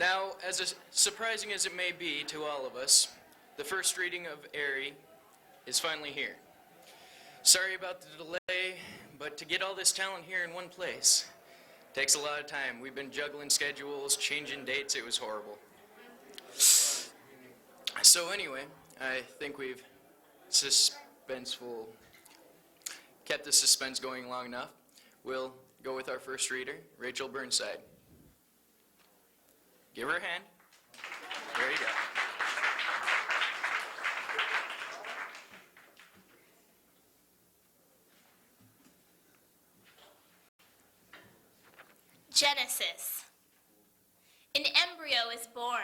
Now, surprising as it may be to all of us, the first reading of Aerie is finally here. Sorry about the delay, but to get all this talent here in one place takes a lot of time. We've been juggling schedules, changing dates. It was horrible. So anyway, I think we've kept the suspense going long enough. We'll go with our first reader, Rachel Burnside. Give her a hand. There you go. Genesis. An embryo is born,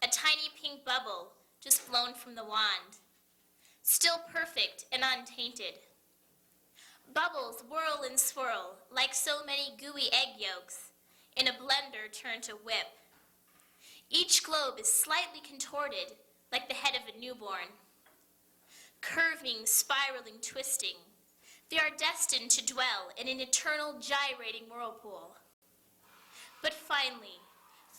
a tiny pink bubble just blown from the wand, still perfect and untainted. Bubbles whirl and swirl like so many gooey egg yolks in a blender turned to whip. Each globe is slightly contorted like the head of a newborn. Curving, spiraling, twisting, they are destined to dwell in an eternal gyrating whirlpool. But finally,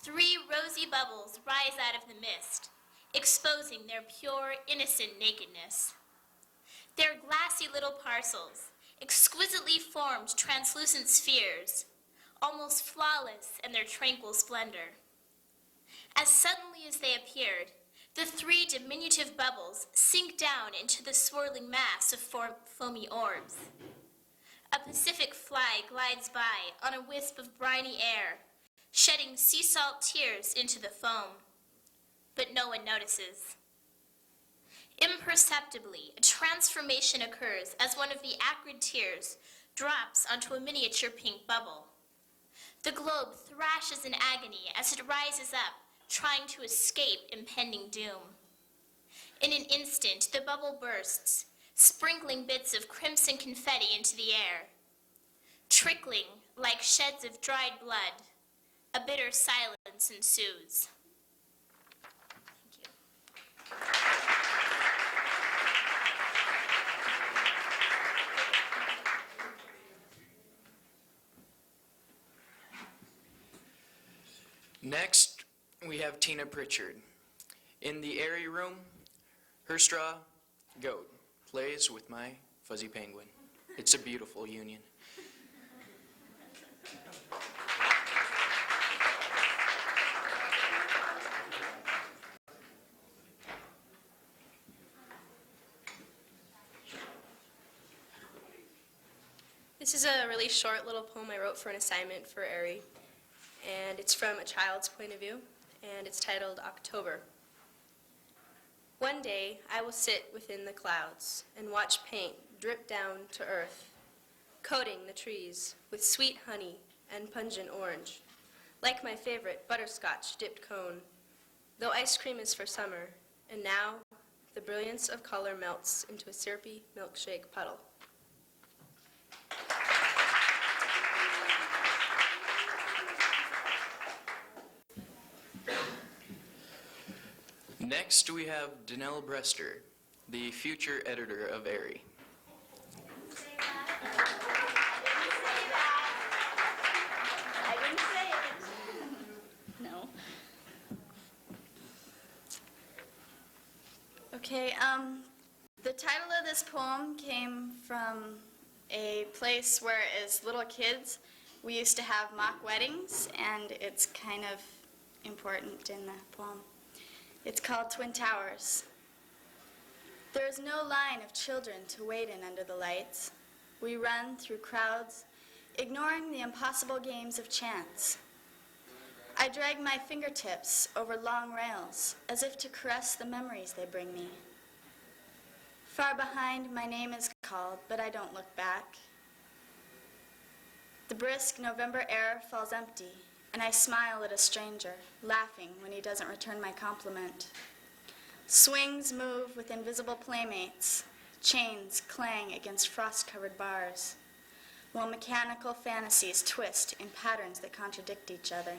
3 rosy bubbles rise out of the mist, exposing their pure, innocent nakedness. They're glassy little parcels, exquisitely formed translucent spheres, almost flawless in their tranquil splendor. As suddenly as they appeared, the 3 diminutive bubbles sink down into the swirling mass of foamy orbs. A Pacific fly glides by on a wisp of briny air, shedding sea salt tears into the foam. But no one notices. Imperceptibly, a transformation occurs as one of the acrid tears drops onto a miniature pink bubble. The globe thrashes in agony as it rises up, trying to escape impending doom. In an instant, the bubble bursts, sprinkling bits of crimson confetti into the air. Trickling like sheds of dried blood, a bitter silence ensues. Next, we have Tina Pritchard. In the Aerie room, her straw goat plays with my fuzzy penguin. It's a beautiful union. This is a really short little poem I wrote for an assignment for Aerie, and it's from a child's point of view, and it's titled October. One day I will sit within the clouds and watch paint drip down to earth, coating the trees with sweet honey and pungent orange, like my favorite butterscotch dipped cone, though ice cream is for summer, and now the brilliance of color melts into a syrupy milkshake puddle. Next, we have Danelle Brester, the future editor of Aerie. I didn't say it. No. Okay, the title of this poem came from a place where as little kids we used to have mock weddings, and it's kind of important in the poem. It's called Twin Towers. There is no line of children to wait in under the lights. We run through crowds, ignoring the impossible games of chance. I drag my fingertips over long rails, as if to caress the memories they bring me. Far behind, my name is called, but I don't look back. The brisk November air falls empty, and I smile at a stranger, laughing when he doesn't return my compliment. Swings move with invisible playmates, chains clang against frost-covered bars, while mechanical fantasies twist in patterns that contradict each other.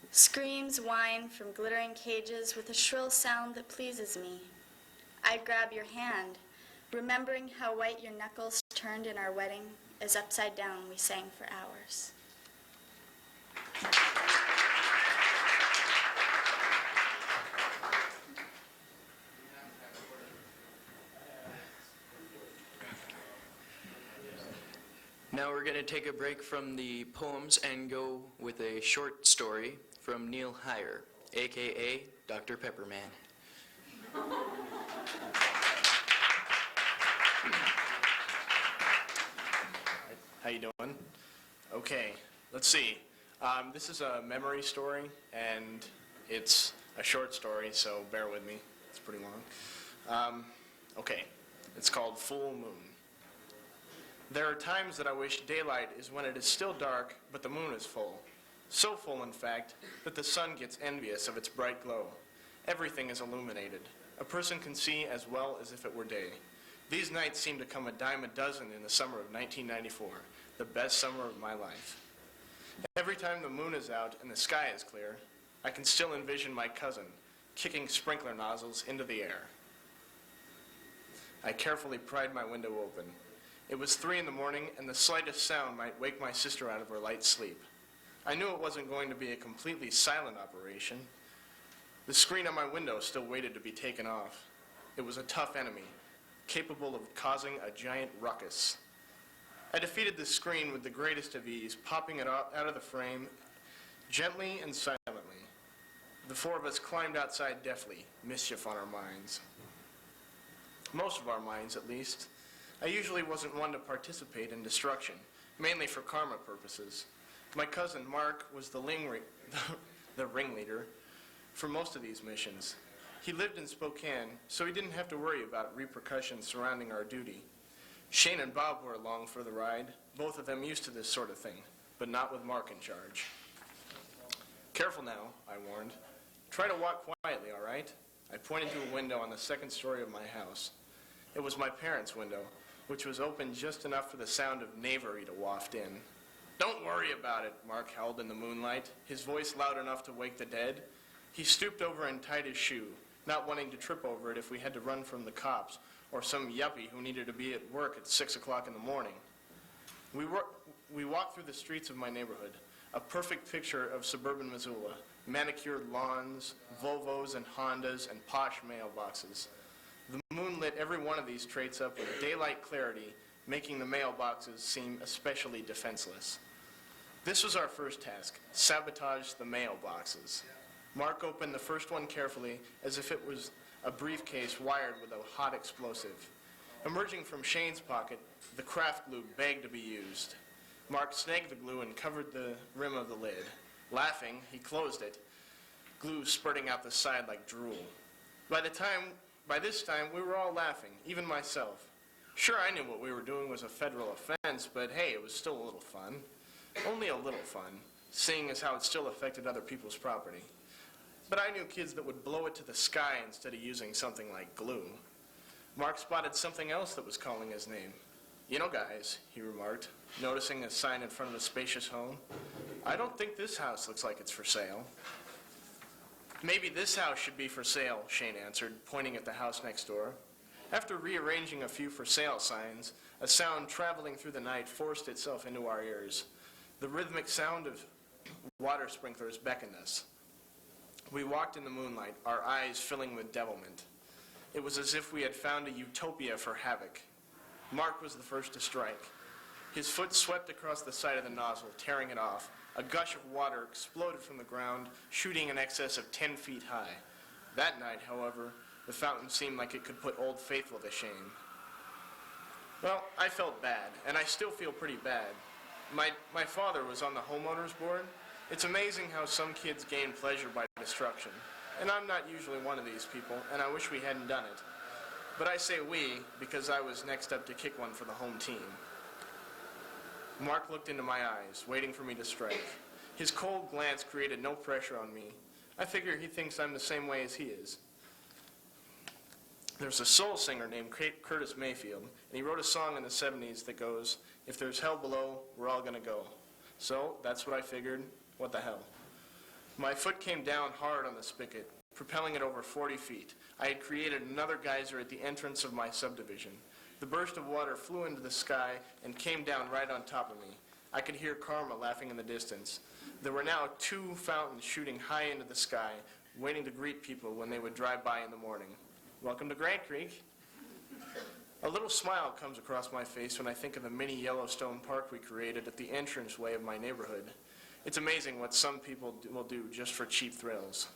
Screams whine from glittering cages with a shrill sound that pleases me. I grab your hand, remembering how white your knuckles turned in our wedding, as upside down we sang for hours. Now we're going to take a break from the poems and go with a short story from Neil Heyer, a.k.a. Dr. Pepperman. How you doing? Okay, let's see. This is a memory story, and it's a short story, so bear with me. It's pretty long. Okay, it's called Full Moon. There are times that I wish daylight is when it is still dark, but the moon is full. So full, in fact, that the sun gets envious of its bright glow. Everything is illuminated. A person can see as well as if it were day. These nights seem to come a dime a dozen in the summer of 1994, the best summer of my life. Every time the moon is out and the sky is clear, I can still envision my cousin kicking sprinkler nozzles into the air. I carefully pried my window open. It was 3 in the morning, and the slightest sound might wake my sister out of her light sleep. I knew it wasn't going to be a completely silent operation. The screen on my window still waited to be taken off. It was a tough enemy, capable of causing a giant ruckus. I defeated the screen with the greatest of ease, popping it out of the frame gently and silently. The 4 of us climbed outside deftly, mischief on our minds. Most of our minds, at least. I usually wasn't one to participate in destruction, mainly for karma purposes. My cousin, Mark, was the ringleader for most of these missions. He lived in Spokane, so he didn't have to worry about repercussions surrounding our duty. Shane and Bob were along for the ride, both of them used to this sort of thing, but not with Mark in charge. Careful now, I warned. Try to walk quietly, all right? I pointed to a window on the 2nd story of my house. It was my parents' window, which was open just enough for the sound of knavery to waft in. Don't worry about it, Mark howled in the moonlight, his voice loud enough to wake the dead. He stooped over and tied his shoe, not wanting to trip over it if we had to run from the cops or some yuppie who needed to be at work at 6 o'clock in the morning. We walked through the streets of my neighborhood, a perfect picture of suburban Missoula, manicured lawns, Volvos and Hondas, and posh mailboxes. The moon lit every one of these traits up with daylight clarity, making the mailboxes seem especially defenseless. This was our first task, sabotage the mailboxes. Mark opened the first one carefully, as if it was a briefcase wired with a hot explosive. Emerging from Shane's pocket, the craft glue begged to be used. Mark snagged the glue and covered the rim of the lid. Laughing, he closed it, glue spurting out the side like drool. By this time, we were all laughing, even myself. Sure, I knew what we were doing was a federal offense, but hey, it was still a little fun. Only a little fun, seeing as how it still affected other people's property. But I knew kids that would blow it to the sky instead of using something like glue. Mark spotted something else that was calling his name. You know, guys, he remarked, noticing a sign in front of a spacious home. I don't think this house looks like it's for sale. Maybe this house should be for sale, Shane answered, pointing at the house next door. After rearranging a few for sale signs, a sound traveling through the night forced itself into our ears. The rhythmic sound of water sprinklers beckoned us. We walked in the moonlight, our eyes filling with devilment. It was as if we had found a utopia for havoc. Mark was the first to strike. His foot swept across the side of the nozzle, tearing it off. A gush of water exploded from the ground, shooting in excess of 10 feet high. That night, however, the fountain seemed like it could put Old Faithful to shame. Well, I felt bad, and I still feel pretty bad. My father was on the homeowners board. It's amazing how some kids gain pleasure by destruction. And I'm not usually one of these people, and I wish we hadn't done it. But I say we because I was next up to kick one for the home team. Mark looked into my eyes, waiting for me to strike. His cold glance created no pressure on me. I figure he thinks I'm the same way as he is. There's a soul singer named Curtis Mayfield, and he wrote a song in the 70s that goes, "If there's hell below, we're all gonna go." So that's what I figured. What the hell? My foot came down hard on the spigot, propelling it over 40 feet. I had created another geyser at the entrance of my subdivision. The burst of water flew into the sky and came down right on top of me. I could hear Karma laughing in the distance. There were now 2 fountains shooting high into the sky, waiting to greet people when they would drive by in the morning. Welcome to Grant Creek. A little smile comes across my face when I think of the mini Yellowstone Park we created at the entranceway of my neighborhood. It's amazing what some people will do just for cheap thrills.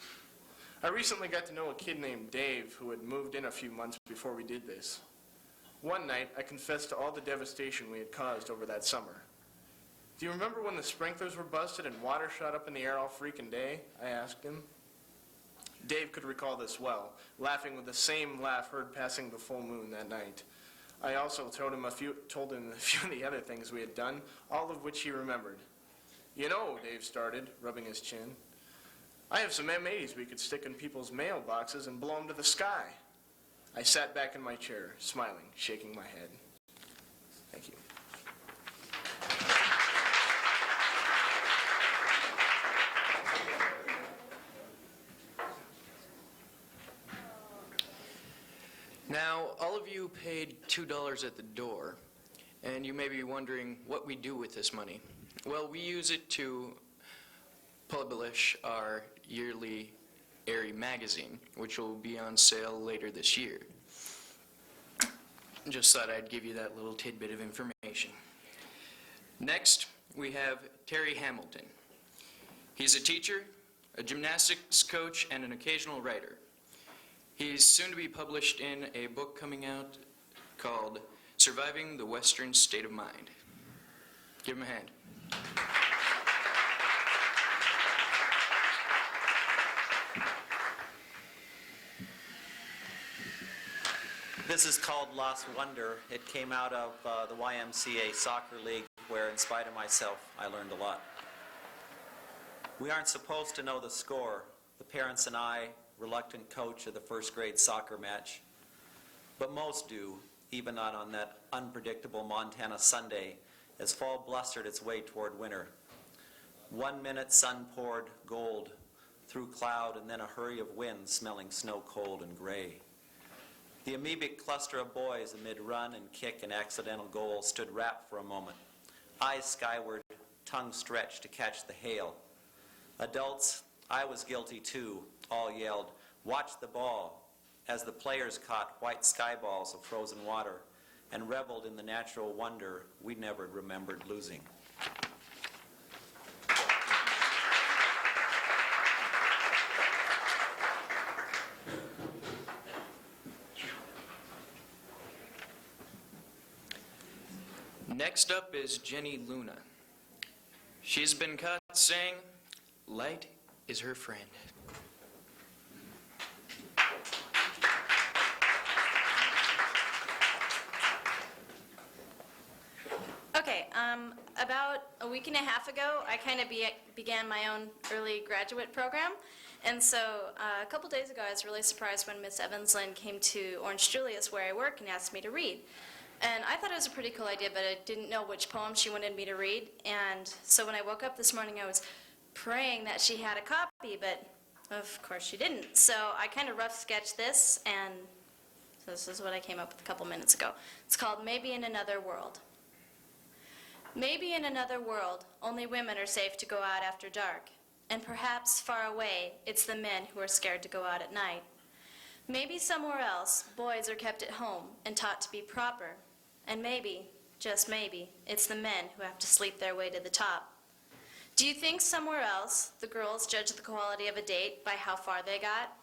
I recently got to know a kid named Dave who had moved in a few months before we did this. One night, I confessed to all the devastation we had caused over that summer. "Do you remember when the sprinklers were busted and water shot up in the air all freaking day?" I asked him. Dave could recall this well, laughing with the same laugh heard passing the full moon that night. I also told him a few of the other things we had done, all of which he remembered. "You know," Dave started, rubbing his chin, "I have some M80s we could stick in people's mailboxes and blow them to the sky." I sat back in my chair, smiling, shaking my head. Thank you. Now, all of you paid $2 at the door, and you may be wondering what we do with this money. Well, we use it to publish our yearly Aerie magazine, which will be on sale later this year. Just thought I'd give you that little tidbit of information. Next, we have Terry Hamilton. He's a teacher, a gymnastics coach, and an occasional writer. He's soon to be published in a book coming out called Surviving the Western State of Mind. Give him a hand. This is called Lost Wonder. It came out of the YMCA Soccer League, where in spite of myself, I learned a lot. We aren't supposed to know the score. The parents and I, reluctant coach of the first grade soccer match. But most do, even not on that unpredictable Montana Sunday, as fall blustered its way toward winter. 1 minute sun poured gold through cloud, and then a hurry of wind smelling snow cold and gray. The amoebic cluster of boys amid run and kick and accidental goal stood rapt for a moment, eyes skyward, tongue stretched to catch the hail. Adults, I was guilty too, all yelled, "Watch the ball," as the players caught white sky balls of frozen water and reveled in the natural wonder we never remembered losing. Next up is Jenny Luna. She's been caught saying, "Light is her friend." Okay, about a week and a half ago, I kind of began my own early graduate program. And so a couple days ago, I was really surprised when Miss Evanslin came to Orange Julius, where I work, and asked me to read. And I thought it was a pretty cool idea, but I didn't know which poem she wanted me to read. And so when I woke up this morning, I was praying that she had a copy, but of course she didn't. So I kind of rough sketched this, and this is what I came up with a couple minutes ago. It's called Maybe in Another World. Maybe in another world, only women are safe to go out after dark. And perhaps far away, it's the men who are scared to go out at night. Maybe somewhere else, boys are kept at home and taught to be proper. And maybe, just maybe, it's the men who have to sleep their way to the top. Do you think somewhere else, the girls judge the quality of a date by how far they got,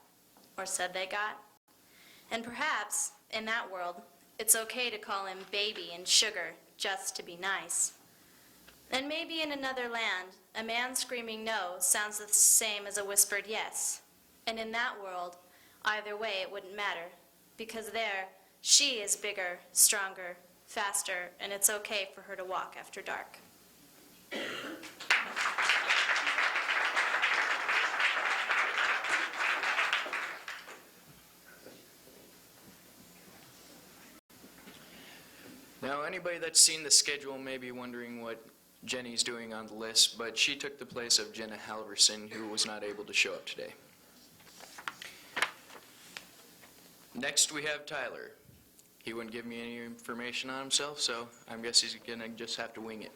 or said they got? And perhaps, in that world, it's okay to call him baby and sugar just to be nice. And maybe in another land, a man screaming no sounds the same as a whispered yes. And in that world, either way it wouldn't matter, because there, she is bigger, stronger, faster, and it's okay for her to walk after dark. Now, anybody that's seen the schedule may be wondering what Jenny's doing on the list, but she took the place of Jenna Halverson, who was not able to show up today. Next, we have Tyler. He wouldn't give me any information on himself, so I guess he's gonna just have to wing it.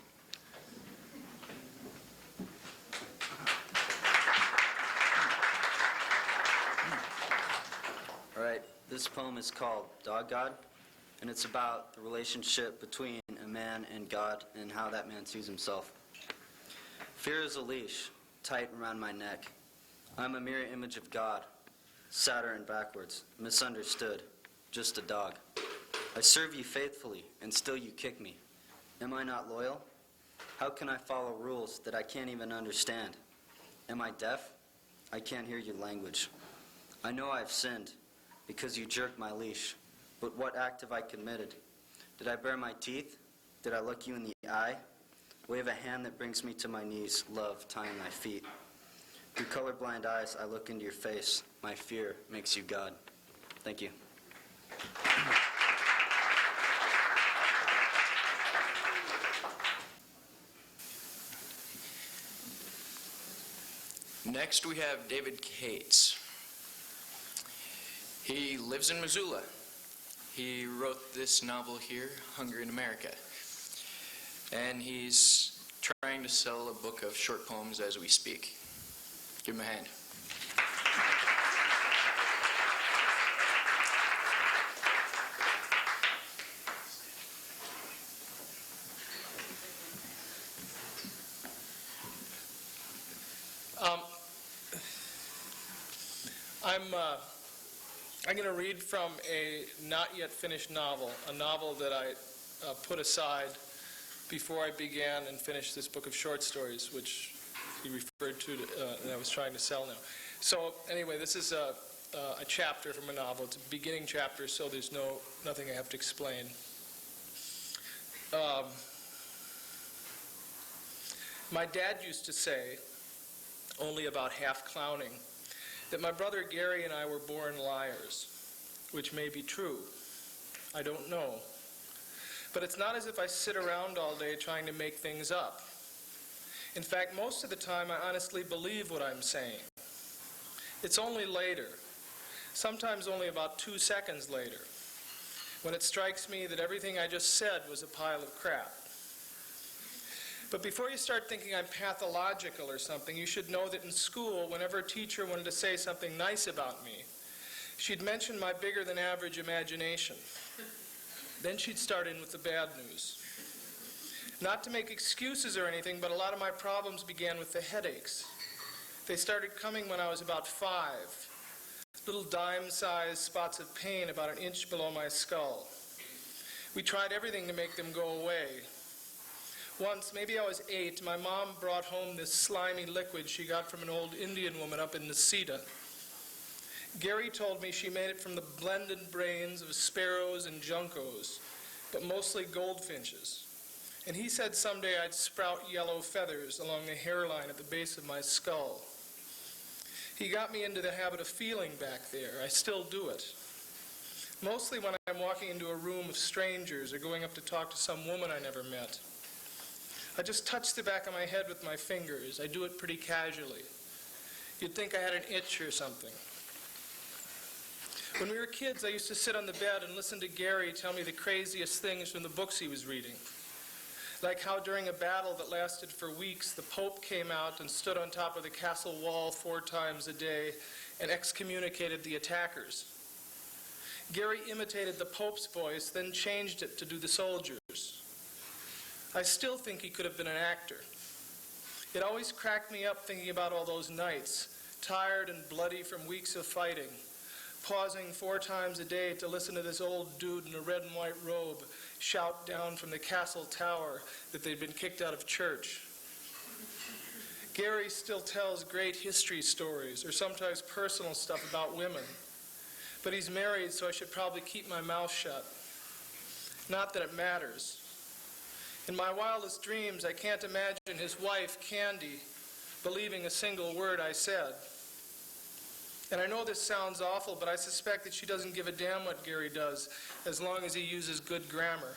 All right, this poem is called Dog God, and it's about the relationship between a man and God and how that man sees himself. Fear is a leash, tight around my neck. I'm a mirror image of God, Saturn backwards, misunderstood, just a dog. I serve you faithfully, and still you kick me. Am I not loyal? How can I follow rules that I can't even understand? Am I deaf? I can't hear your language. I know I've sinned, because you jerked my leash. But what act have I committed? Did I bare my teeth? Did I look you in the eye? Wave a hand that brings me to my knees, love tying my feet. Through colorblind eyes, I look into your face. My fear makes you God. Thank you. Next, we have David Cates. He lives in Missoula. He wrote this novel here, Hunger in America. And he's trying to sell a book of short poems as we speak. Give him a hand. I'm going to read from a not yet finished novel, a novel that I put aside before I began and finished this book of short stories, which he referred to that I was trying to sell now. So anyway, this is a chapter from a novel. It's a beginning chapter, so there's nothing I have to explain. My dad used to say, only about half clowning, that my brother Gary and I were born liars, which may be true. I don't know. But it's not as if I sit around all day trying to make things up. In fact, most of the time I honestly believe what I'm saying. It's only later, sometimes only about 2 seconds later, when it strikes me that everything I just said was a pile of crap. But before you start thinking I'm pathological or something, you should know that in school, whenever a teacher wanted to say something nice about me, she'd mention my bigger than average imagination. Then she'd start in with the bad news. Not to make excuses or anything, but a lot of my problems began with the headaches. They started coming when I was about 5. Little dime-sized spots of pain about an inch below my skull. We tried everything to make them go away. Once, maybe I was 8, my mom brought home this slimy liquid she got from an old Indian woman up in Nisita. Gary told me she made it from the blended brains of sparrows and juncos, but mostly goldfinches. And he said someday I'd sprout yellow feathers along the hairline at the base of my skull. He got me into the habit of feeling back there. I still do it. Mostly when I'm walking into a room of strangers or going up to talk to some woman I never met. I just touch the back of my head with my fingers. I do it pretty casually. You'd think I had an itch or something. When we were kids, I used to sit on the bed and listen to Gary tell me the craziest things from the books he was reading. Like how during a battle that lasted for weeks, the Pope came out and stood on top of the castle wall 4 times a day and excommunicated the attackers. Gary imitated the Pope's voice, then changed it to do the soldiers. I still think he could have been an actor. It always cracked me up thinking about all those nights, tired and bloody from weeks of fighting, pausing 4 times a day to listen to this old dude in a red and white robe shout down from the castle tower that they'd been kicked out of church. Gary still tells great history stories, or sometimes personal stuff about women. But he's married, so I should probably keep my mouth shut. Not that it matters. In my wildest dreams, I can't imagine his wife, Candy, believing a single word I said. And I know this sounds awful, but I suspect that she doesn't give a damn what Gary does, as long as he uses good grammar.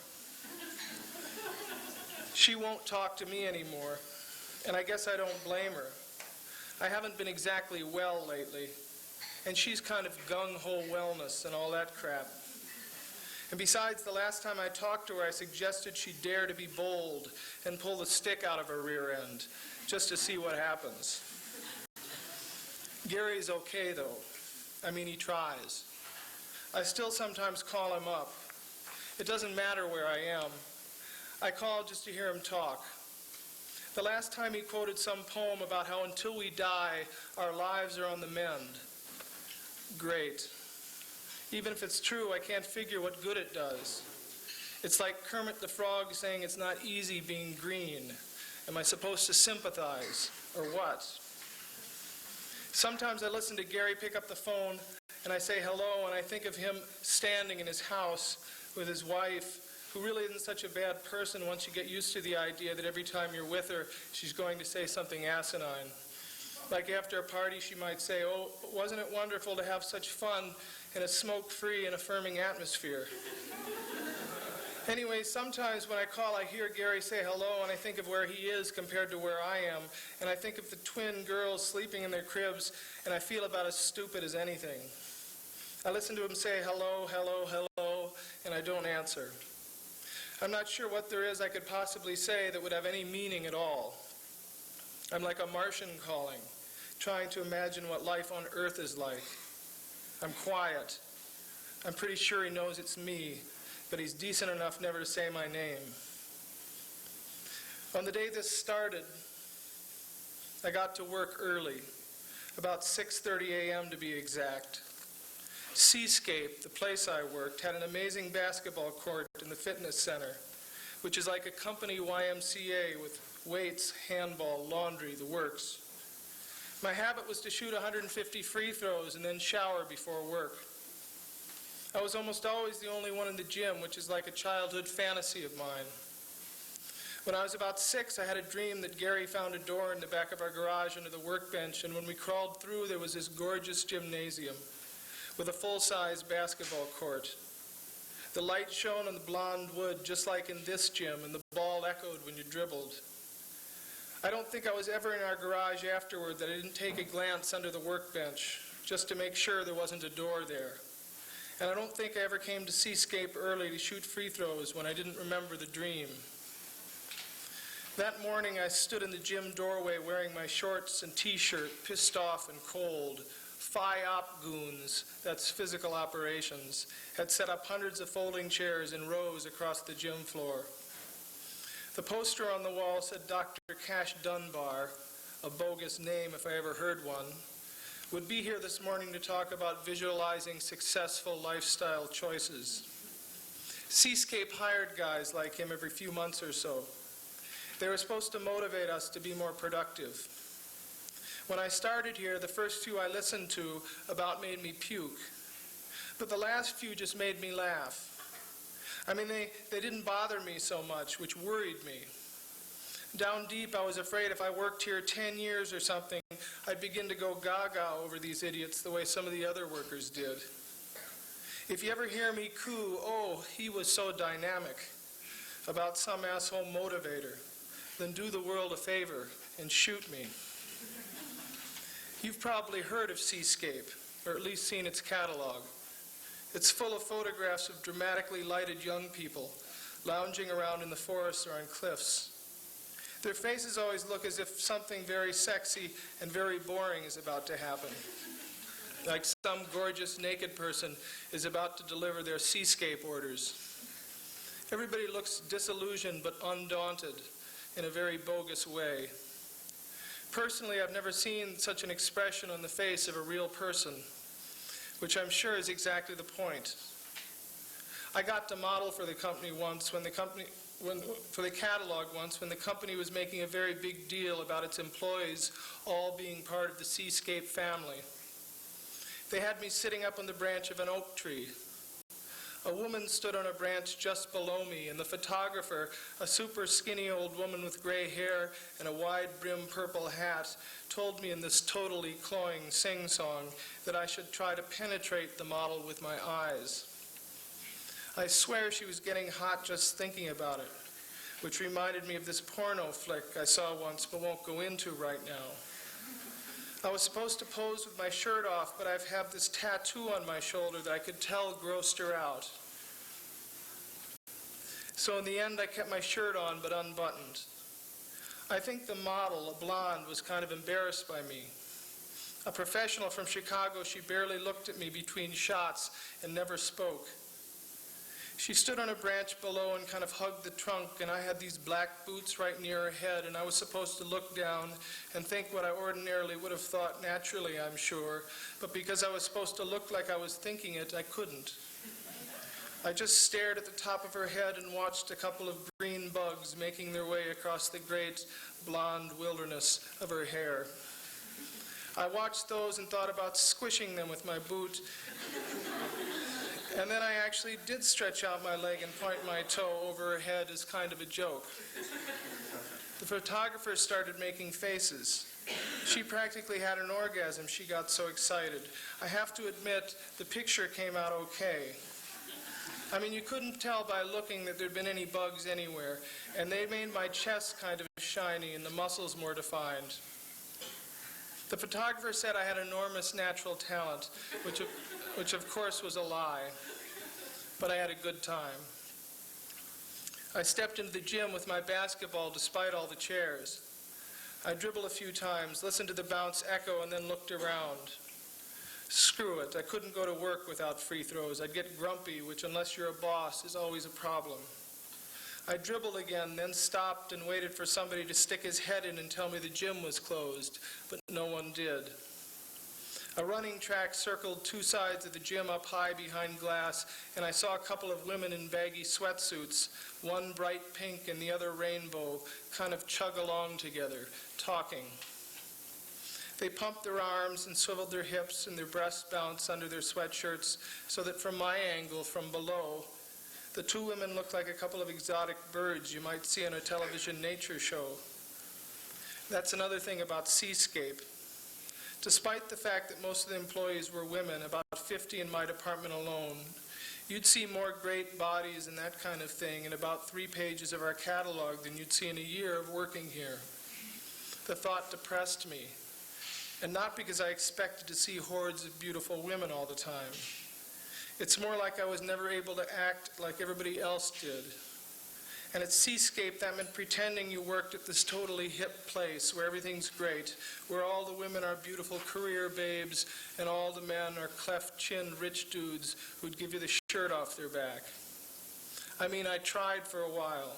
She won't talk to me anymore, and I guess I don't blame her. I haven't been exactly well lately, and she's kind of gung-ho wellness and all that crap. And besides, the last time I talked to her, I suggested she dare to be bold and pull the stick out of her rear end, just to see what happens. Gary's okay, though. I mean, he tries. I still sometimes call him up. It doesn't matter where I am. I call just to hear him talk. The last time he quoted some poem about how until we die, our lives are on the mend. Great. Even if it's true, I can't figure what good it does. It's like Kermit the Frog saying it's not easy being green. Am I supposed to sympathize, or what? Sometimes I listen to Gary pick up the phone, and I say hello, and I think of him standing in his house with his wife, who really isn't such a bad person once you get used to the idea that every time you're with her, she's going to say something asinine. Like after a party, she might say, "Oh, wasn't it wonderful to have such fun in a smoke-free and affirming atmosphere?" Anyway, sometimes when I call, I hear Gary say hello, and I think of where he is compared to where I am, and I think of the twin girls sleeping in their cribs, and I feel about as stupid as anything. I listen to him say hello, hello, hello, and I don't answer. I'm not sure what there is I could possibly say that would have any meaning at all. I'm like a Martian calling, trying to imagine what life on Earth is like. I'm quiet. I'm pretty sure he knows it's me, but he's decent enough never to say my name. On the day this started, I got to work early, about 6:30 a.m. to be exact. Seascape, the place I worked, had an amazing basketball court in the fitness center, which is like a company YMCA with weights, handball, laundry, the works. My habit was to shoot 150 free throws and then shower before work. I was almost always the only one in the gym, which is like a childhood fantasy of mine. When I was about 6, I had a dream that Gary found a door in the back of our garage under the workbench, and when we crawled through, there was this gorgeous gymnasium with a full-size basketball court. The light shone on the blonde wood, just like in this gym, and the ball echoed when you dribbled. I don't think I was ever in our garage afterward that I didn't take a glance under the workbench, just to make sure there wasn't a door there. And I don't think I ever came to Seascape early to shoot free throws when I didn't remember the dream. That morning I stood in the gym doorway wearing my shorts and t-shirt, pissed off and cold. Phi-op goons, that's physical operations, had set up hundreds of folding chairs in rows across the gym floor. The poster on the wall said Dr. Cash Dunbar, a bogus name if I ever heard one, would be here this morning to talk about visualizing successful lifestyle choices. Seascape hired guys like him every few months or so. They were supposed to motivate us to be more productive. When I started here, the first few I listened to about made me puke. But the last few just made me laugh. I mean, they didn't bother me so much, which worried me. Down deep, I was afraid if I worked here 10 years or something, I'd begin to go gaga over these idiots the way some of the other workers did. If you ever hear me coo, "Oh, he was so dynamic," about some asshole motivator, then do the world a favor and shoot me. You've probably heard of Seascape, or at least seen its catalog. It's full of photographs of dramatically lighted young people lounging around in the forests or on cliffs. Their faces always look as if something very sexy and very boring is about to happen. Like some gorgeous naked person is about to deliver their Seascape orders. Everybody looks disillusioned but undaunted in a very bogus way. Personally, I've never seen such an expression on the face of a real person, which I'm sure is exactly the point. I got to model for the company once for the catalog once when the company was making a very big deal about its employees all being part of the Seascape family. They had me sitting up on the branch of an oak tree. A woman stood on a branch just below me, and the photographer, a super skinny old woman with gray hair and a wide-brimmed purple hat, told me in this totally cloying sing-song that I should try to penetrate the model with my eyes. I swear she was getting hot just thinking about it, which reminded me of this porno flick I saw once but won't go into right now. I was supposed to pose with my shirt off, but I have this tattoo on my shoulder that I could tell grossed her out. So in the end, I kept my shirt on but unbuttoned. I think the model, a blonde, was kind of embarrassed by me. A professional from Chicago, she barely looked at me between shots and never spoke. She stood on a branch below and kind of hugged the trunk, and I had these black boots right near her head, and I was supposed to look down and think what I ordinarily would have thought naturally, I'm sure, but because I was supposed to look like I was thinking it, I couldn't. I just stared at the top of her head and watched a couple of green bugs making their way across the great blonde wilderness of her hair. I watched those and thought about squishing them with my boot. And then I actually did stretch out my leg and point my toe over her head as kind of a joke. The photographer started making faces. She practically had an orgasm. She got so excited. I have to admit, the picture came out okay. I mean, you couldn't tell by looking that there'd been any bugs anywhere, and they made my chest kind of shiny and the muscles more defined. The photographer said I had enormous natural talent, which of course was a lie, but I had a good time. I stepped into the gym with my basketball despite all the chairs. I dribbled a few times, listened to the bounce echo, and then looked around. Screw it, I couldn't go to work without free throws. I'd get grumpy, which unless you're a boss is always a problem. I dribbled again, then stopped and waited for somebody to stick his head in and tell me the gym was closed, but no one did. A running track circled two sides of the gym up high behind glass, and I saw a couple of women in baggy sweatsuits, one bright pink and the other rainbow, kind of chug along together, talking. They pumped their arms and swiveled their hips and their breasts bounced under their sweatshirts so that from my angle, from below, the two women looked like a couple of exotic birds you might see on a television nature show. That's another thing about Seascape. Despite the fact that most of the employees were women, about 50 in my department alone, you'd see more great bodies and that kind of thing in about 3 pages of our catalog than you'd see in a year of working here. The thought depressed me, and not because I expected to see hordes of beautiful women all the time. It's more like I was never able to act like everybody else did. And at Seascape, that meant pretending you worked at this totally hip place where everything's great, where all the women are beautiful career babes and all the men are cleft-chinned rich dudes who'd give you the shirt off their back. I mean, I tried for a while.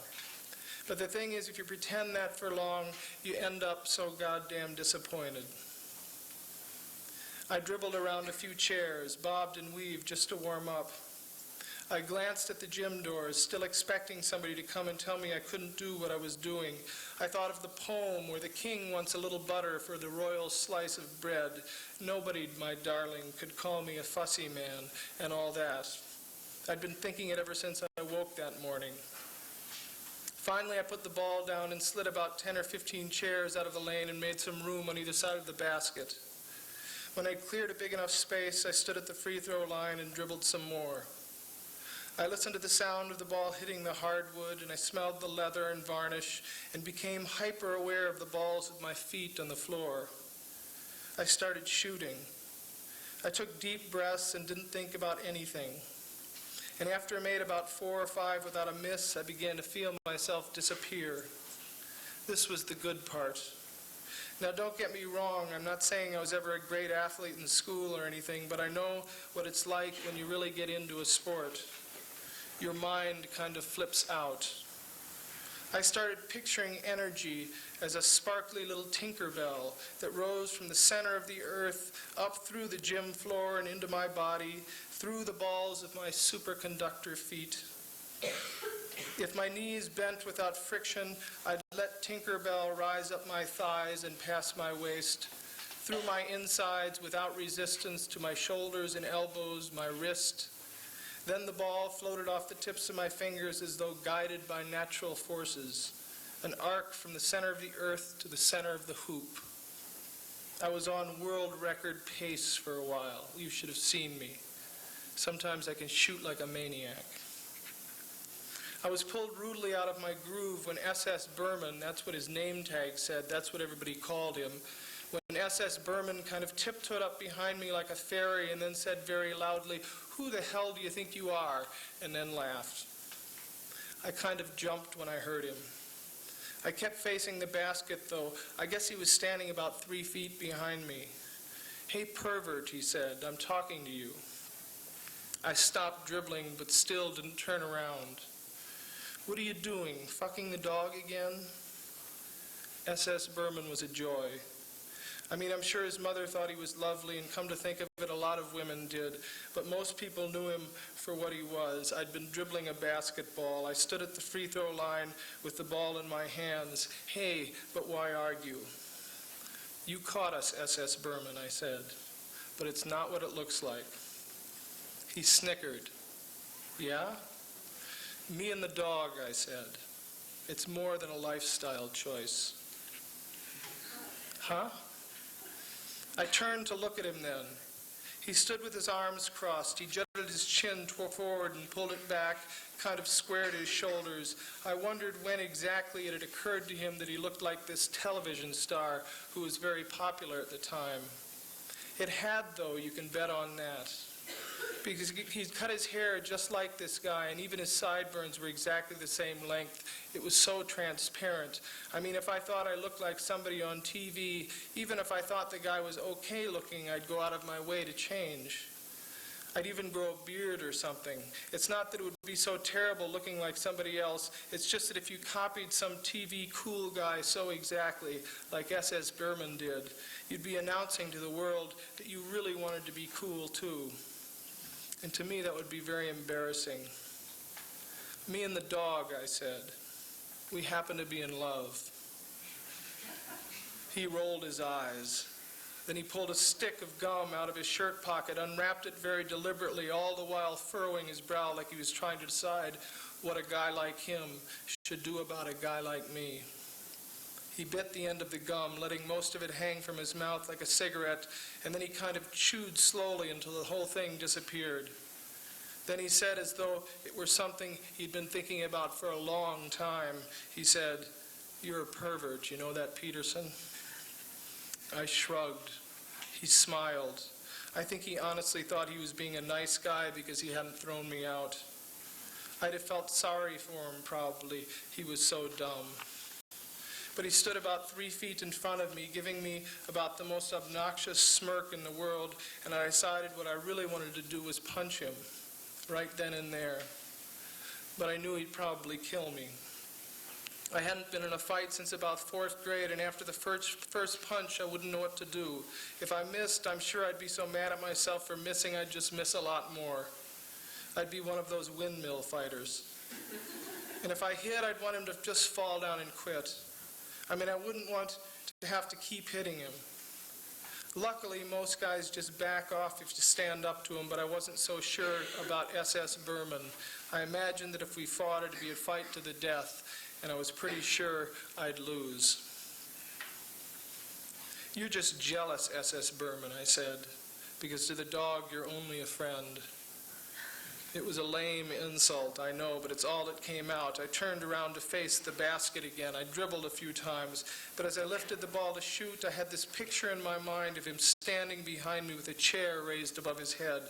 But the thing is, if you pretend that for long, you end up so goddamn disappointed. I dribbled around a few chairs, bobbed and weaved just to warm up. I glanced at the gym doors, still expecting somebody to come and tell me I couldn't do what I was doing. I thought of the poem where the king wants a little butter for the royal slice of bread. Nobody, my darling, could call me a fussy man and all that. I'd been thinking it ever since I woke that morning. Finally, I put the ball down and slid about 10 or 15 chairs out of the lane and made some room on either side of the basket. When I'd cleared a big enough space, I stood at the free throw line and dribbled some more. I listened to the sound of the ball hitting the hardwood, and I smelled the leather and varnish, and became hyper-aware of the balls with my feet on the floor. I started shooting. I took deep breaths and didn't think about anything. And after I made about 4 or 5 without a miss, I began to feel myself disappear. This was the good part. Now, don't get me wrong, I'm not saying I was ever a great athlete in school or anything, but I know what it's like when you really get into a sport. Your mind kind of flips out. I started picturing energy as a sparkly little Tinkerbell that rose from the center of the earth up through the gym floor and into my body, through the balls of my superconductor feet. If my knees bent without friction, I'd let Tinkerbell rise up my thighs and past my waist, through my insides without resistance to my shoulders and elbows, my wrist. Then the ball floated off the tips of my fingers as though guided by natural forces, an arc from the center of the earth to the center of the hoop. I was on world record pace for a while. You should have seen me. Sometimes I can shoot like a maniac. I was pulled rudely out of my groove when SS Berman, that's what his name tag said, that's what everybody called him, when SS Berman kind of tiptoed up behind me like a fairy and then said very loudly, "Who the hell do you think you are?" and then laughed. I kind of jumped when I heard him. I kept facing the basket, though. I guess he was standing about 3 feet behind me. "Hey, pervert," he said, "I'm talking to you." I stopped dribbling, but still didn't turn around. What are you doing, fucking the dog again? S.S. Berman was a joy. I mean, I'm sure his mother thought he was lovely, and come to think of it, a lot of women did. But most people knew him for what he was. I'd been dribbling a basketball. I stood at the free throw line with the ball in my hands. Hey, but why argue? You caught us, S.S. Berman, I said. But it's not what it looks like. He snickered. Yeah? Me and the dog, I said. It's more than a lifestyle choice. Huh? I turned to look at him then. He stood with his arms crossed. He jutted his chin forward and pulled it back, kind of squared his shoulders. I wondered when exactly it had occurred to him that he looked like this television star who was very popular at the time. It had, though, you can bet on that. Because he'd cut his hair just like this guy, and even his sideburns were exactly the same length. It was so transparent. I mean, if I thought I looked like somebody on TV, even if I thought the guy was okay looking, I'd go out of my way to change. I'd even grow a beard or something. It's not that it would be so terrible looking like somebody else. It's just that if you copied some TV cool guy so exactly, like S.S. Berman did, you'd be announcing to the world that you really wanted to be cool too. And to me, that would be very embarrassing. Me and the dog, I said. We happen to be in love. He rolled his eyes. Then he pulled a stick of gum out of his shirt pocket, unwrapped it very deliberately, all the while furrowing his brow like he was trying to decide what a guy like him should do about a guy like me. He bit the end of the gum, letting most of it hang from his mouth like a cigarette, and then he kind of chewed slowly until the whole thing disappeared. Then he said, as though it were something he'd been thinking about for a long time, he said, "You're a pervert, you know that, Peterson?" I shrugged. He smiled. I think he honestly thought he was being a nice guy because he hadn't thrown me out. I'd have felt sorry for him, probably. He was so dumb. But he stood about 3 feet in front of me, giving me about the most obnoxious smirk in the world, and I decided what I really wanted to do was punch him, right then and there. But I knew he'd probably kill me. I hadn't been in a fight since about 4th grade, and after the first punch, I wouldn't know what to do. If I missed, I'm sure I'd be so mad at myself for missing, I'd just miss a lot more. I'd be one of those windmill fighters. And if I hit, I'd want him to just fall down and quit. I mean, I wouldn't want to have to keep hitting him. Luckily, most guys just back off if you stand up to him, but I wasn't so sure about S.S. Berman. I imagined that if we fought, it'd be a fight to the death, and I was pretty sure I'd lose. "You're just jealous, S.S. Berman," I said, "because to the dog, you're only a friend." It was a lame insult, I know, but it's all that came out. I turned around to face the basket again. I dribbled a few times, but as I lifted the ball to shoot, I had this picture in my mind of him standing behind me with a chair raised above his head.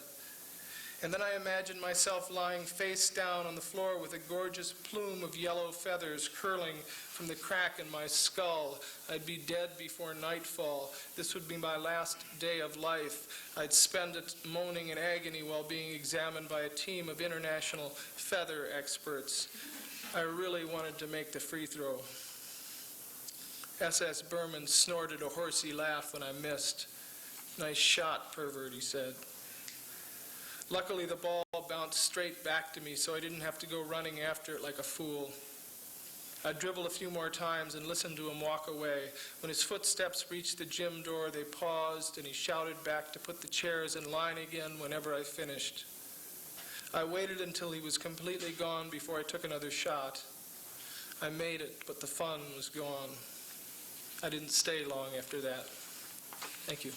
And then I imagined myself lying face down on the floor with a gorgeous plume of yellow feathers curling from the crack in my skull. I'd be dead before nightfall. This would be my last day of life. I'd spend it moaning in agony while being examined by a team of international feather experts. I really wanted to make the free throw. S.S. Berman snorted a horsey laugh when I missed. "Nice shot, pervert," he said. Luckily, the ball bounced straight back to me, so I didn't have to go running after it like a fool. I dribbled a few more times and listened to him walk away. When his footsteps reached the gym door, they paused, and he shouted back to put the chairs in line again whenever I finished. I waited until he was completely gone before I took another shot. I made it, but the fun was gone. I didn't stay long after that. Thank you.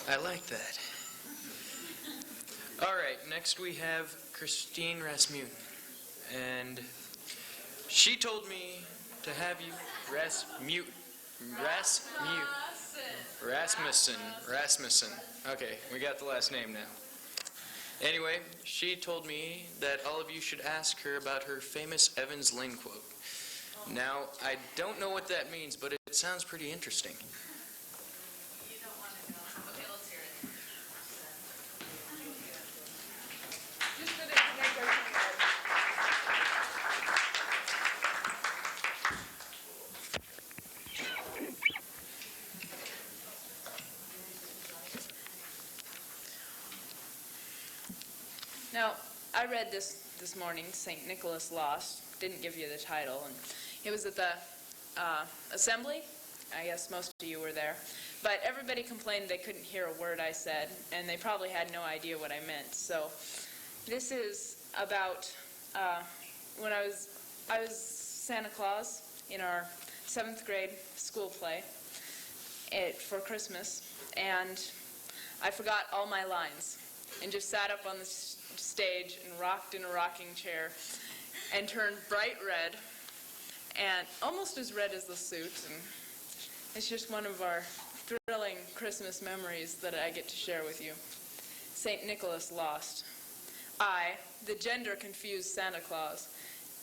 I like that. All right, next we have Christine Rasmussen. And she told me to have you Rasmussen. Okay, we got the last name now. Anyway, she told me that all of you should ask her about her famous Evans Lynn quote. Now, I don't know what that means, but it sounds pretty interesting. You don't want to know. Okay, let's hear it. Just for the connect. Now, I read this morning, St. Nicholas Lost. Didn't give you the title, and it was at the assembly. I guess most of you were there. But everybody complained they couldn't hear a word I said, and they probably had no idea what I meant. So this is about when I was Santa Claus in our 7th grade school play for Christmas, and I forgot all my lines and just sat up on the stage and rocked in a rocking chair and turned bright red, and almost as red as the suit. And it's just one of our thrilling Christmas memories that I get to share with you. St. Nicholas Lost. I, the gender-confused Santa Claus,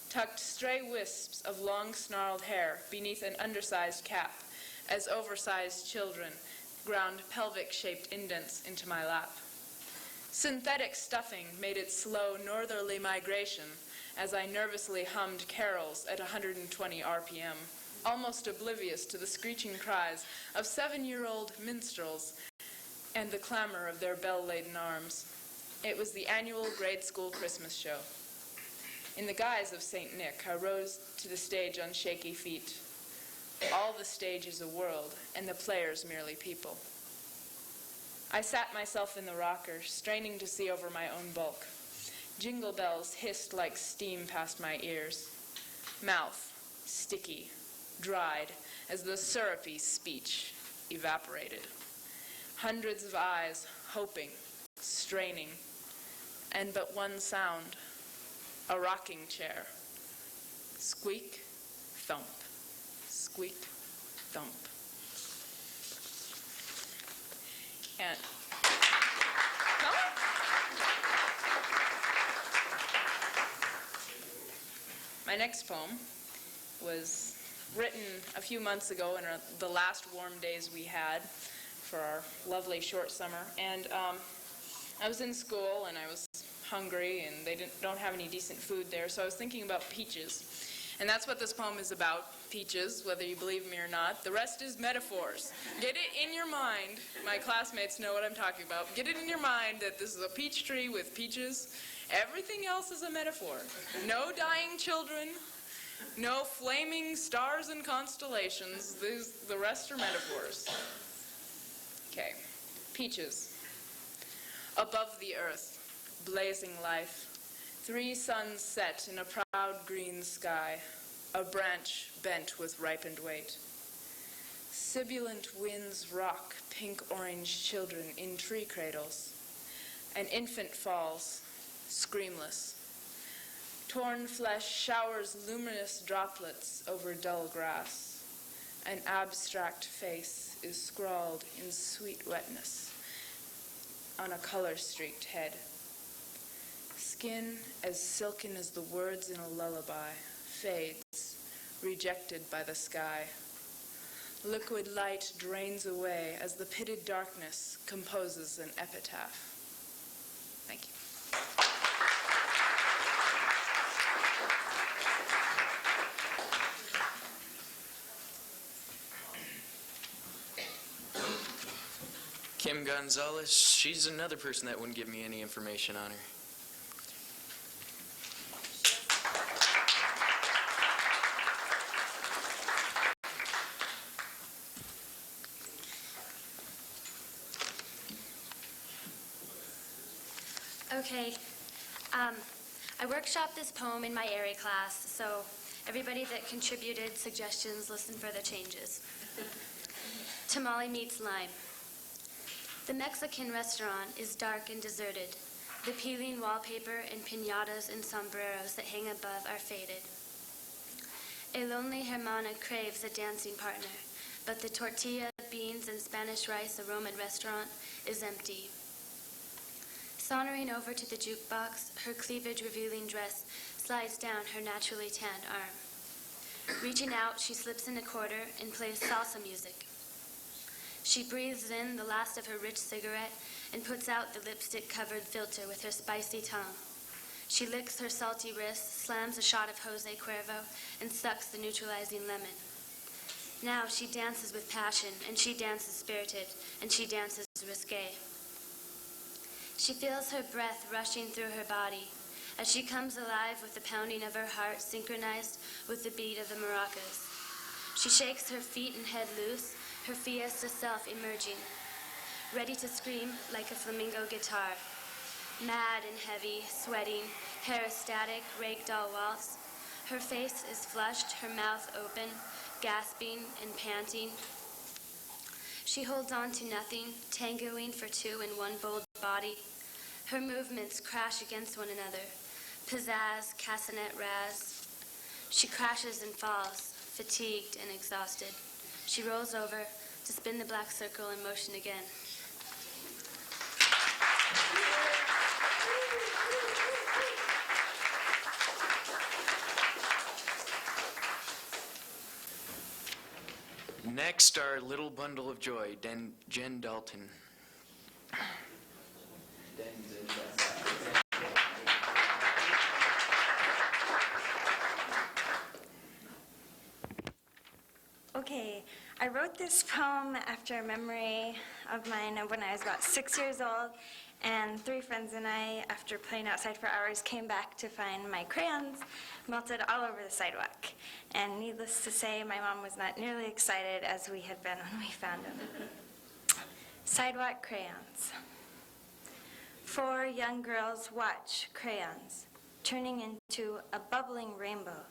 tucked stray wisps of long snarled hair beneath an undersized cap as oversized children ground pelvic-shaped indents into my lap. Synthetic stuffing made its slow northerly migration as I nervously hummed carols at 120 RPM, almost oblivious to the screeching cries of 7-year-old minstrels and the clamor of their bell-laden arms. It was the annual grade school Christmas show. In the guise of St. Nick, I rose to the stage on shaky feet. All the stage is a world, and the players merely people. I sat myself in the rocker, straining to see over my own bulk. Jingle bells hissed like steam past my ears. Mouth, sticky, dried, as the syrupy speech evaporated. Hundreds of eyes, hoping, straining, and but one sound, a rocking chair. Squeak, thump, squeak, thump. And my next poem was written a few months ago in the last warm days we had for our lovely short summer. And I was in school and I was hungry and they don't have any decent food there, so I was thinking about peaches. And that's what this poem is about, peaches, whether you believe me or not. The rest is metaphors. Get it in your mind. My classmates know what I'm talking about. Get it in your mind that this is a peach tree with peaches. Everything else is a metaphor. No dying children, no flaming stars and constellations. The rest are metaphors. Okay, peaches. Above the earth, blazing life. 3 suns set in a proud green sky, a branch bent with ripened weight. Sibilant winds rock pink-orange children in tree cradles. An infant falls, screamless. Torn flesh showers luminous droplets over dull grass. An abstract face is scrawled in sweet wetness on a color-streaked head. Skin as silken as the words in a lullaby fades, rejected by the sky. Liquid light drains away as the pitted darkness composes an epitaph. Thank you. Kim Gonzalez, she's another person that wouldn't give me any information on her. Okay, I workshopped this poem in my Aerie class, so everybody that contributed suggestions, listen for the changes. Tamale meets lime. The Mexican restaurant is dark and deserted. The peeling wallpaper and piñatas and sombreros that hang above are faded. A lonely hermana craves a dancing partner, but the tortilla, beans, and Spanish rice aromaed restaurant is empty. Sauntering over to the jukebox, her cleavage-revealing dress slides down her naturally tanned arm. Reaching out, she slips in a quarter and plays salsa music. She breathes in the last of her rich cigarette and puts out the lipstick-covered filter with her spicy tongue. She licks her salty wrist, slams a shot of Jose Cuervo, and sucks the neutralizing lemon. Now she dances with passion, and she dances spirited, and she dances risque. She feels her breath rushing through her body as she comes alive with the pounding of her heart synchronized with the beat of the maracas. She shakes her feet and head loose, her fiesta self emerging, ready to scream like a flamingo guitar. Mad and heavy, sweating, hair ecstatic, ragdoll waltz. Her face is flushed, her mouth open, gasping and panting. She holds on to nothing, tangoing for two in one bold body. Her movements crash against one another. Pizzazz, castanet raz. She crashes and falls, fatigued and exhausted. She rolls over to spin the black circle in motion again. Next, our little bundle of joy, Jen Dalton. Okay, I wrote this poem after a memory of mine of when I was about 6 years old, and 3 friends and I, after playing outside for hours, came back to find my crayons melted all over the sidewalk. And needless to say, my mom was not nearly excited as we had been when we found them. Sidewalk crayons. 4 young girls watch crayons turning into a bubbling rainbow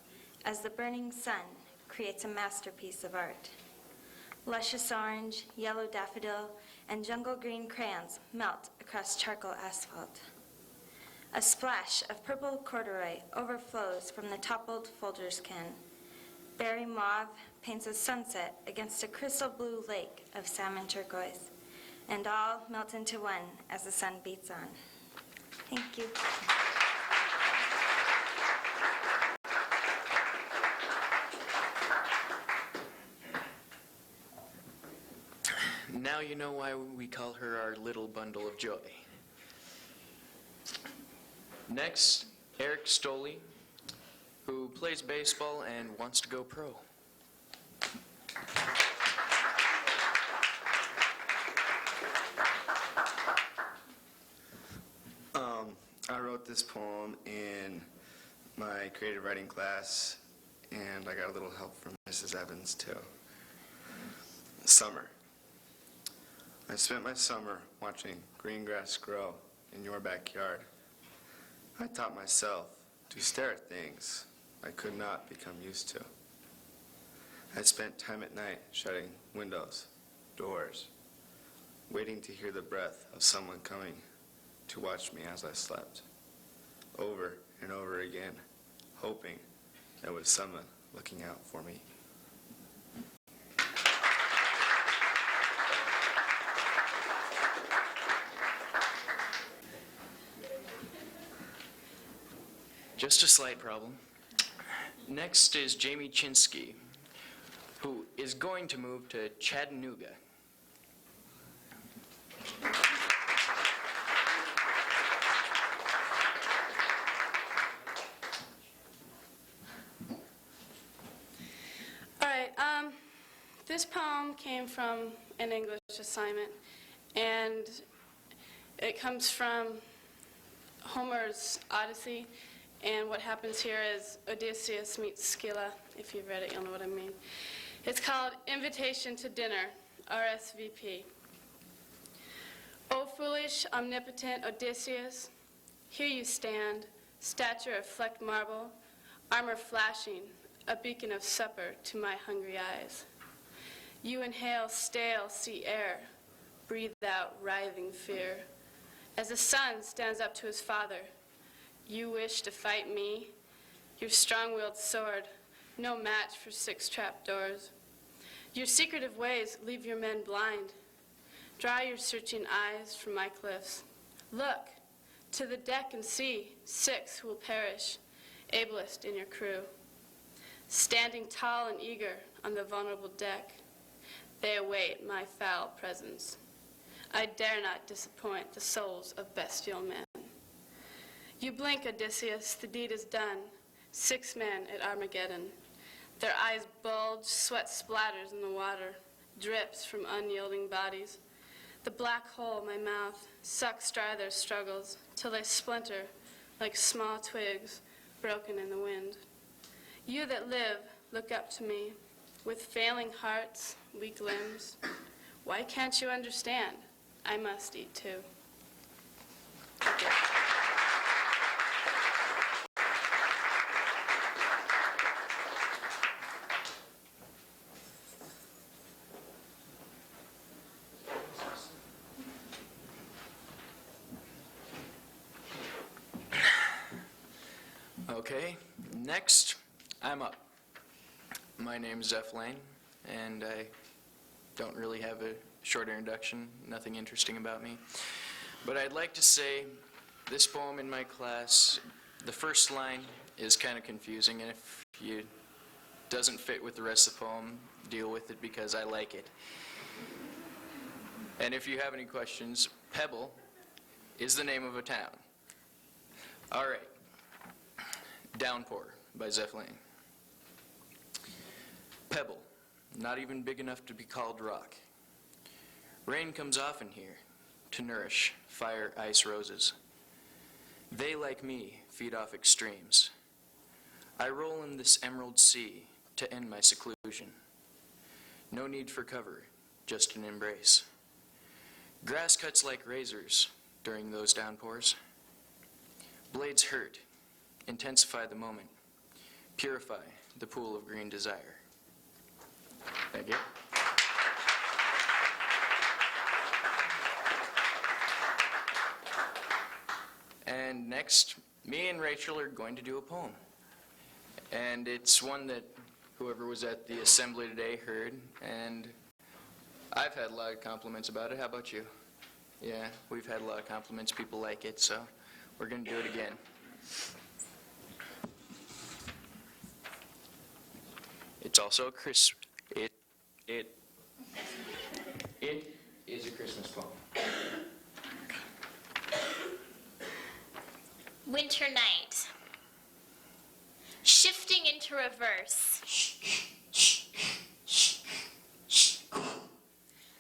as the burning sun creates a masterpiece of art. Luscious orange, yellow daffodil, and jungle green crayons melt across charcoal asphalt. A splash of purple corduroy overflows from the toppled Folgers can. Berry mauve paints a sunset against a crystal blue lake of salmon turquoise, and all melt into one as the sun beats on. Thank you. Now you know why we call her our little bundle of joy. Next, Eric Stoley, who plays baseball and wants to go pro. I wrote this poem in my creative writing class, and I got a little help from Mrs. Evans, too. Summer. I spent my summer watching green grass grow in your backyard. I taught myself to stare at things I could not become used to. I spent time at night shutting windows, doors, waiting to hear the breath of someone coming to watch me as I slept, over and over again, hoping there was someone looking out for me. Just a slight problem. Next is Jamie Chinsky, who is going to move to Chattanooga. All right, this poem came from an English assignment, and it comes from Homer's Odyssey, and what happens here is Odysseus meets Scylla. If you've read it, you'll know what I mean. It's called Invitation to Dinner, RSVP. O foolish, omnipotent Odysseus, here you stand, stature of flecked marble, armor flashing, a beacon of supper to my hungry eyes. You inhale stale sea air, breathe out writhing fear. As the son stands up to his father, you wish to fight me, your strong-willed sword, no match for 6 trapdoors. Your secretive ways leave your men blind. Dry your searching eyes from my cliffs. Look, To the deck and see 6 who will perish, ablest in your crew. Standing tall and eager on the vulnerable deck, they await my foul presence. I dare not disappoint the souls of bestial men. You blink, Odysseus, the deed is done. 6 men at Armageddon. Their eyes bulge, sweat splatters in the water, drips from unyielding bodies. The black hole, my mouth, sucks dry their struggles till they splinter like small twigs broken in the wind. You that live, look up to me with failing hearts, weak limbs. Why can't you understand? I must eat too. Thank you. Okay, next, I'm up. My name's Zeph Lane, and I don't really have a short introduction, nothing interesting about me. But I'd like to say this poem in my class, the first line is kind of confusing, and if you doesn't fit with the rest of the poem, deal with it because I like it. And if you have any questions, Pebble is the name of a town. All right. Downpour by Zeph Lane. Pebble, not even big enough to be called rock. Rain comes often here to nourish fire, ice, roses. They, like me, feed off extremes. I roll in this emerald sea to end my seclusion. No need for cover, just an embrace. Grass cuts like razors during those downpours. Blades hurt, intensify the moment, purify the pool of green desire. Thank you. And next, me and Rachel are going to do a poem. And it's one that whoever was at the assembly today heard, and I've had a lot of compliments about it. How about you? Yeah, we've had a lot of compliments. People like it, so we're going to do it again. It's also a it is a Christmas poem. Winter night. Shifting into reverse.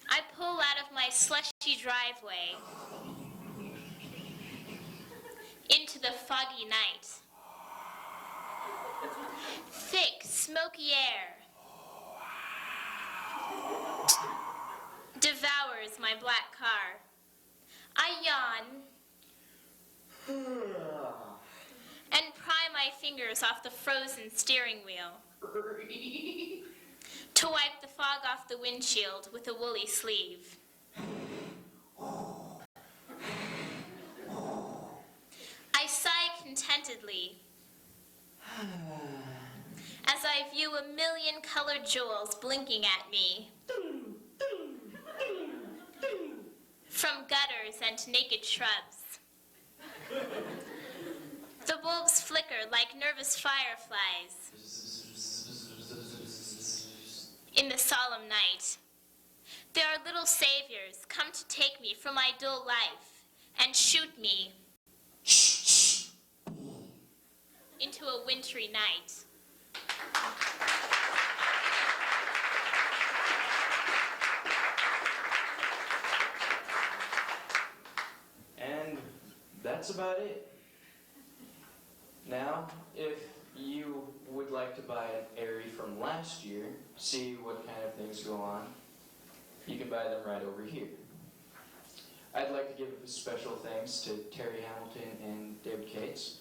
I pull out of my slushy driveway into the foggy night. Thick, smoky air devours my black car. I yawn and pry my fingers off the frozen steering wheel to wipe the fog off the windshield with a woolly sleeve. I sigh contentedly as I view a million colored jewels blinking at me from gutters and naked shrubs. The bulbs flicker like nervous fireflies in the solemn night. There are little saviors come to take me from my dull life and shoot me into a wintry night. And that's about it. Now, if you would like to buy an Aerie from last year, see what kind of things go on, you can buy them right over here. I'd like to give a special thanks to Terry Hamilton and David Cates